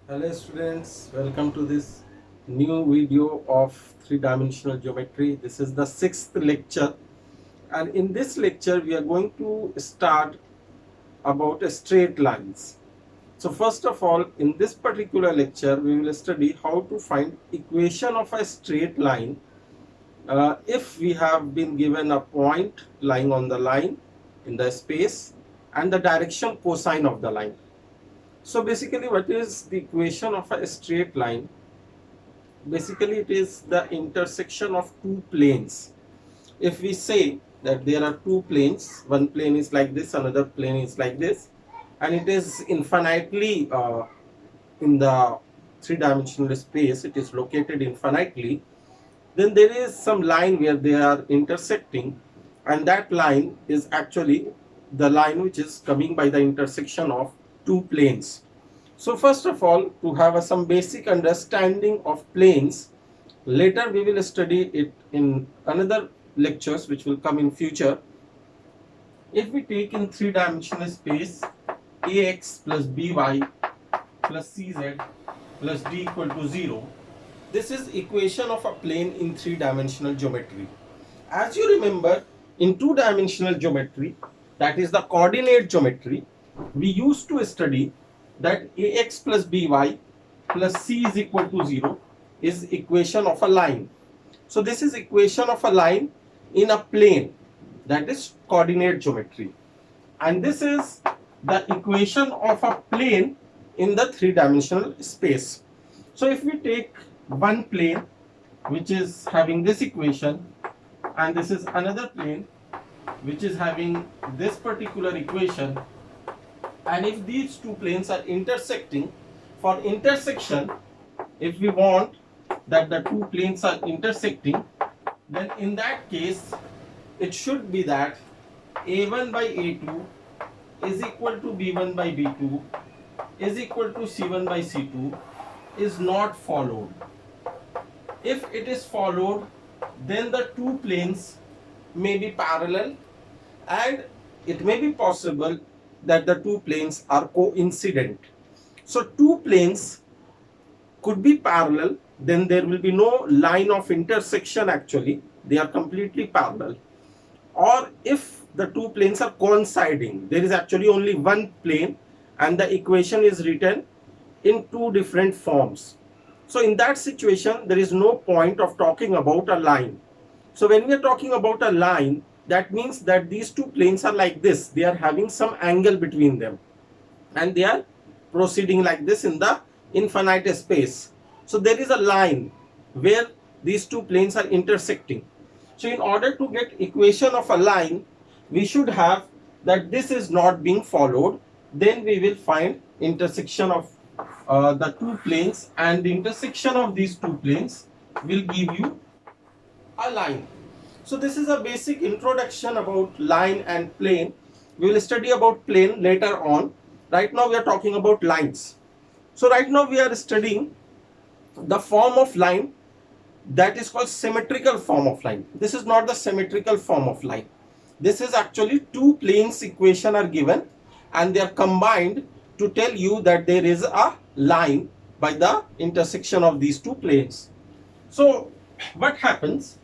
Hello students, welcome to this new video of three-dimensional geometry. This is the sixth lecture, and in this lecture we are going to start about straight lines. So first of all, in this particular lecture we will study how to find equation of a straight line if we have been given a point lying on the line in the space and the direction cosine of the line. So basically, what is the equation of a straight line? Basically, it is the intersection of two planes. If we say that there are two planes, one plane is like this, another plane is like this, and it is infinitely in the three-dimensional space, it is located infinitely, then there is some line where they are intersecting, and that line is actually the line which is coming by the intersection of two planes. So first of all, to have some basic understanding of planes, later we will study it in another lectures which will come in future. If we take in three-dimensional space ax plus by plus cz plus d equal to 0, this is equation of a plane in three-dimensional geometry. As you remember, in two-dimensional geometry, that is the coordinate geometry, we used to study that ax plus by plus c is equal to 0 is equation of a line. So this is equation of a line in a plane, that is coordinate geometry. And this is the equation of a plane in the three-dimensional space. So if we take one plane which is having this equation, and this is another plane which is having this particular equation, and if these two planes are intersecting, for intersection, if we want that the two planes are intersecting, then in that case it should be that a1 by a2 is equal to b1 by b2 is equal to c1 by c2 is not followed. If it is followed, then the two planes may be parallel, and it may be possible that the two planes are coincident. So two planes could be parallel, then there will be no line of intersection actually, they are completely parallel. Or if the two planes are coinciding, there is actually only one plane and the equation is written in two different forms. So in that situation, there is no point of talking about a line. So when we are talking about a line, that means that these two planes are like this. They are having some angle between them, and they are proceeding like this in the infinite space. So there is a line where these two planes are intersecting. So in order to get equation of a line, we should have that this is not being followed. Then we will find intersection of the two planes, and the intersection of these two planes will give you a line. So this is a basic introduction about line and plane. We will study about plane later on. Right now we are talking about lines. So right now we are studying the form of line that is called symmetrical form of line. This is not the symmetrical form of line. This is actually two planes equation are given and they are combined to tell you that there is a line by the intersection of these two planes. So what happens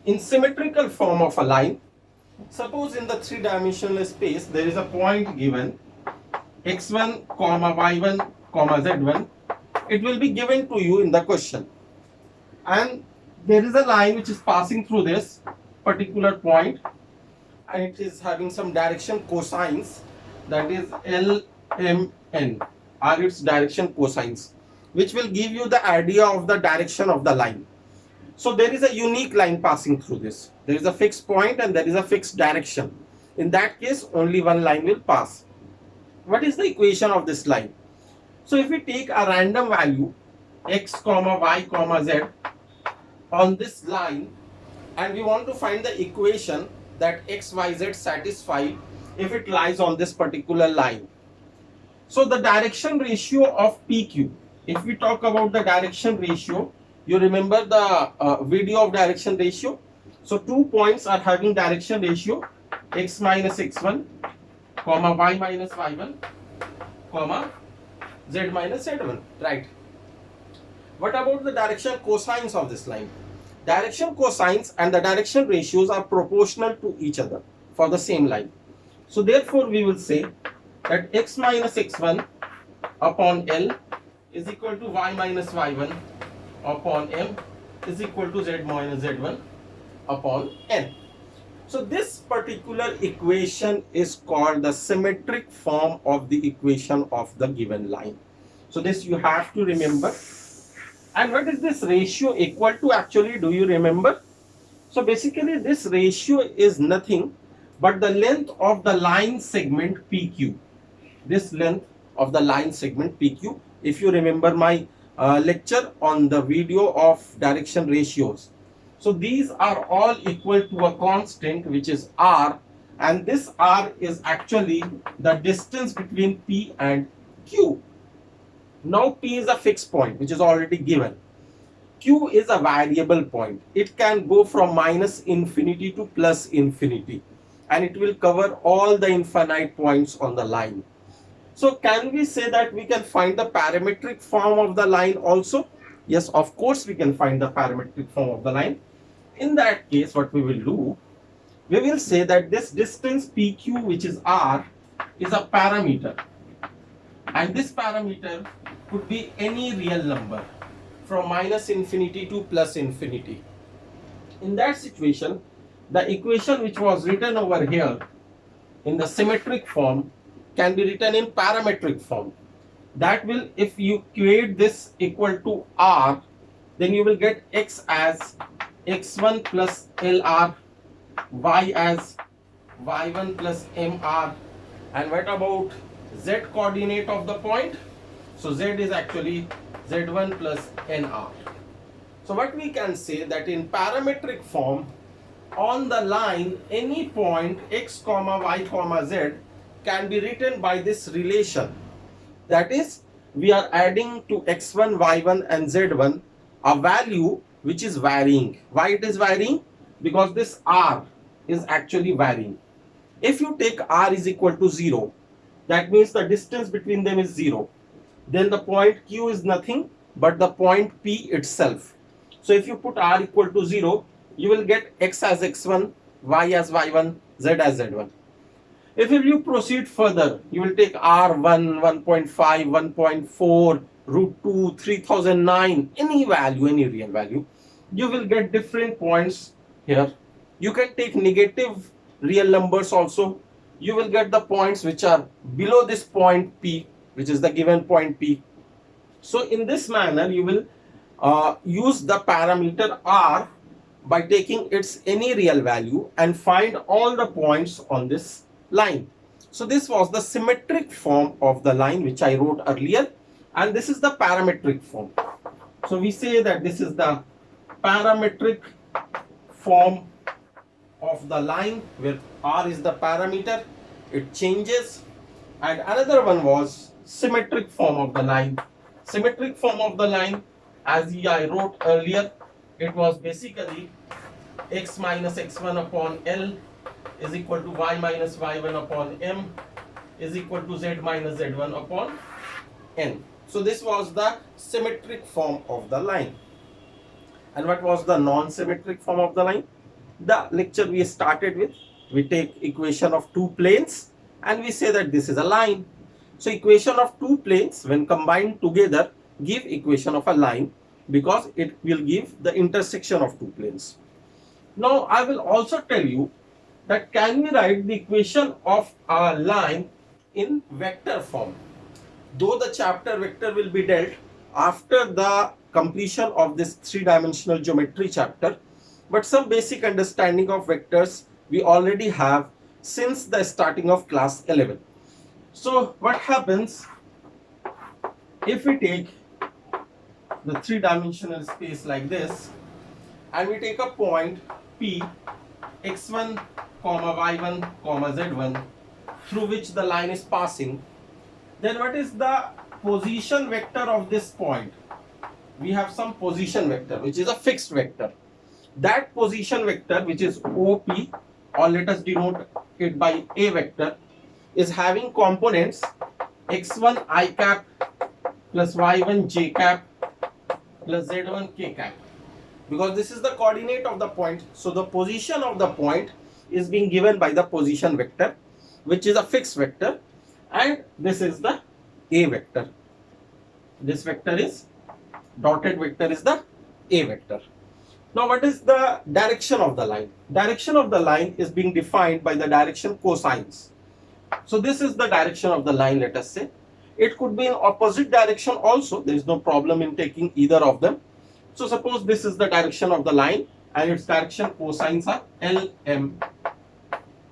in symmetrical form of a line? Suppose in the three-dimensional space there is a point given x1 comma y1 comma z1. It will be given to you in the question, and there is a line which is passing through this particular point, and it is having some direction cosines, that is LMN are its direction cosines, which will give you the idea of the direction of the line. So there is a unique line passing through this. There is a fixed point and there is a fixed direction. In that case, only one line will pass. What is the equation of this line? So if we take a random value x comma y comma z on this line, and we want to find the equation that x y z satisfy if it lies on this particular line. So the direction ratio of PQ, if we talk about the direction ratio, you remember the video of direction ratio. So two points are having direction ratio x minus x1 comma y minus y1 comma z minus z1, right? What about the direction cosines of this line? Direction cosines and the direction ratios are proportional to each other for the same line. So therefore we will say that x minus x1 upon L is equal to y minus y1 upon M is equal to z minus z1 upon n. So this particular equation is called the symmetric form of the equation of the given line. So this you have to remember. And what is this ratio equal to actually? Do you remember? So basically this ratio is nothing but the length of the line segment PQ. This length of the line segment PQ. If you remember my lecture on the video of direction ratios. So these are all equal to a constant which is R, and this R is actually the distance between P and Q. Now P is a fixed point which is already given. Q is a variable point. It can go from minus infinity to plus infinity, and it will cover all the infinite points on the line. So can we say that we can find the parametric form of the line also? Yes, of course we can find the parametric form of the line. In that case, what we will do, we will say that this distance PQ, which is R, is a parameter. And this parameter could be any real number from minus infinity to plus infinity. In that situation, the equation which was written over here in the symmetric form can be written in parametric form. That will, if you create this equal to R, then you will get x as x1 plus LR, y as y1 plus MR, and what about z coordinate of the point? So z is actually z1 plus NR. So what we can say that in parametric form, on the line any point x comma y comma z can be written by this relation. That is, we are adding to x1, y1 and z1 a value which is varying. Why it is varying? Because this R is actually varying. If you take R is equal to 0, that means the distance between them is 0. Then the point Q is nothing but the point P itself. So if you put R equal to 0, you will get x as x1, y as y1, z as z1. If you proceed further, you will take R1, 1.5, 1.4, root 2, 3009, any value, any real value. You will get different points here. You can take negative real numbers also. You will get the points which are below this point P, which is the given point P. So in this manner, you will use the parameter R by taking its any real value and find all the points on this line. So this was the symmetric form of the line which I wrote earlier, and this is the parametric form. So we say that this is the parametric form of the line where R is the parameter, it changes. And another one was symmetric form of the line. Symmetric form of the line, as I wrote earlier, it was basically x minus x1 upon L is equal to y minus y1 upon M is equal to z minus z1 upon N. So this was the symmetric form of the line. And what was the non-symmetric form of the line? The lecture we started with, we take equation of two planes and we say that this is a line. So equation of two planes when combined together give equation of a line because it will give the intersection of two planes. Now I will also tell you that can we write the equation of a line in vector form. Though the chapter vector will be dealt after the completion of this three-dimensional geometry chapter, but some basic understanding of vectors we already have since the starting of class 11. So what happens if we take the three-dimensional space like this and we take a point P, x1, y1, z1 through which the line is passing, then what is the position vector of this point? We have some position vector which is a fixed vector. That position vector, which is OP, or let us denote it by A vector, is having components x1 I cap, plus y1 j cap plus z1 k cap. Because this is the coordinate of the point, so the position of the point is being given by the position vector, which is a fixed vector, and this is the a vector. This vector is dotted vector is the a vector. Now what is the direction of the line? Direction of the line is being defined by the direction cosines. So this is the direction of the line, let us say. It could be in opposite direction also, there is no problem in taking either of them. So suppose this is the direction of the line and its direction cosines are L, M,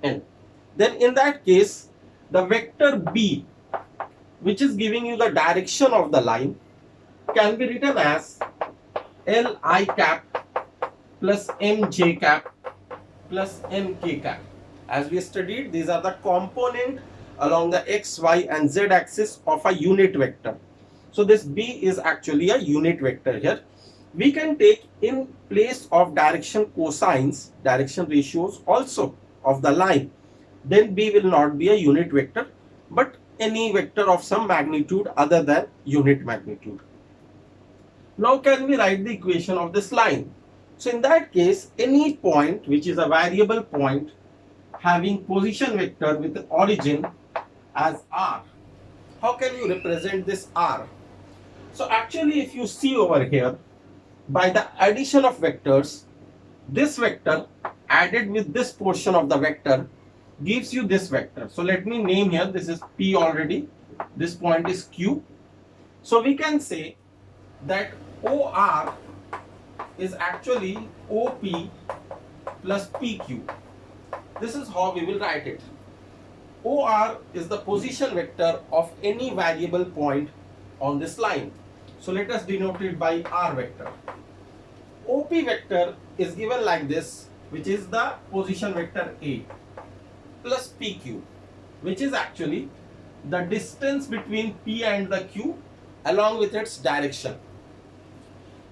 N. Then in that case, the vector B, which is giving you the direction of the line, can be written as Li cap plus Mj cap plus Mk cap. As we studied, these are the component along the x, y and z axis of a unit vector. So this B is actually a unit vector here. We can take in place of direction cosines, direction ratios also of the line. Then B will not be a unit vector, but any vector of some magnitude other than unit magnitude. Now can we write the equation of this line? So in that case, any point which is a variable point having position vector with the origin as r. How can you represent this r? So actually, if you see over here, by the addition of vectors, this vector added with this portion of the vector gives you this vector. So let me name here, this is P already, this point is Q. So we can say that OR is actually OP plus PQ. This is how we will write it. OR is the position vector of any variable point on this line. So let us denote it by R vector. OP vector is given like this, which is the position vector A, plus PQ, which is actually the distance between P and the Q along with its direction.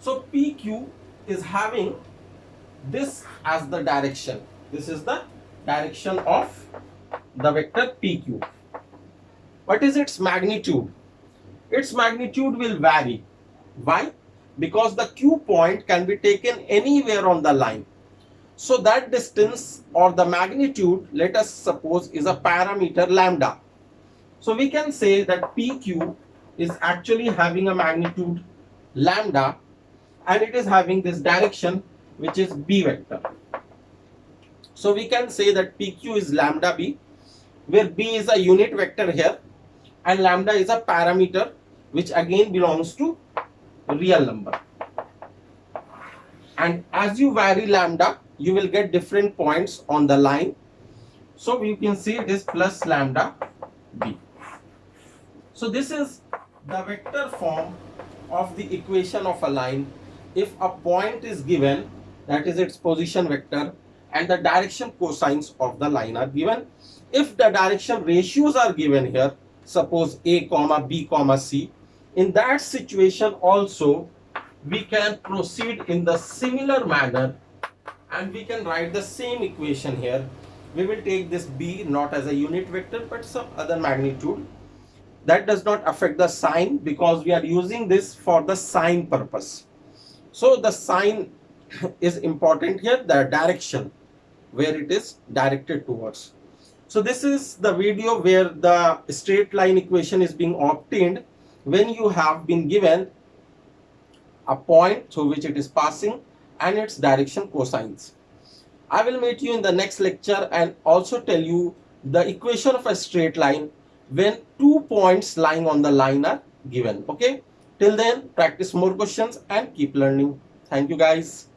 So PQ is having this as the direction. This is the direction of the vector PQ. What is its magnitude? Its magnitude will vary. Why? Because the Q point can be taken anywhere on the line. So that distance or the magnitude, let us suppose, is a parameter lambda. So we can say that PQ is actually having a magnitude lambda, and it is having this direction which is B vector. So we can say that PQ is lambda B, where B is a unit vector here and lambda is a parameter which again belongs to real number. And as you vary lambda, you will get different points on the line. So you can see it is plus lambda B. So this is the vector form of the equation of a line. If a point is given, that is its position vector, and the direction cosines of the line are given. If the direction ratios are given here, suppose A comma B comma C, in that situation also we can proceed in the similar manner and we can write the same equation here. We will take this B not as a unit vector but some other magnitude. That does not affect the sign because we are using this for the sign purpose. So the sign is important here, the direction where it is directed towards. So this is the video where the straight line equation is being obtained when you have been given a point through which it is passing and its direction cosines. I will meet you in the next lecture and also tell you the equation of a straight line when 2 points lying on the line are given. Okay, till then practice more questions and keep learning. Thank you guys.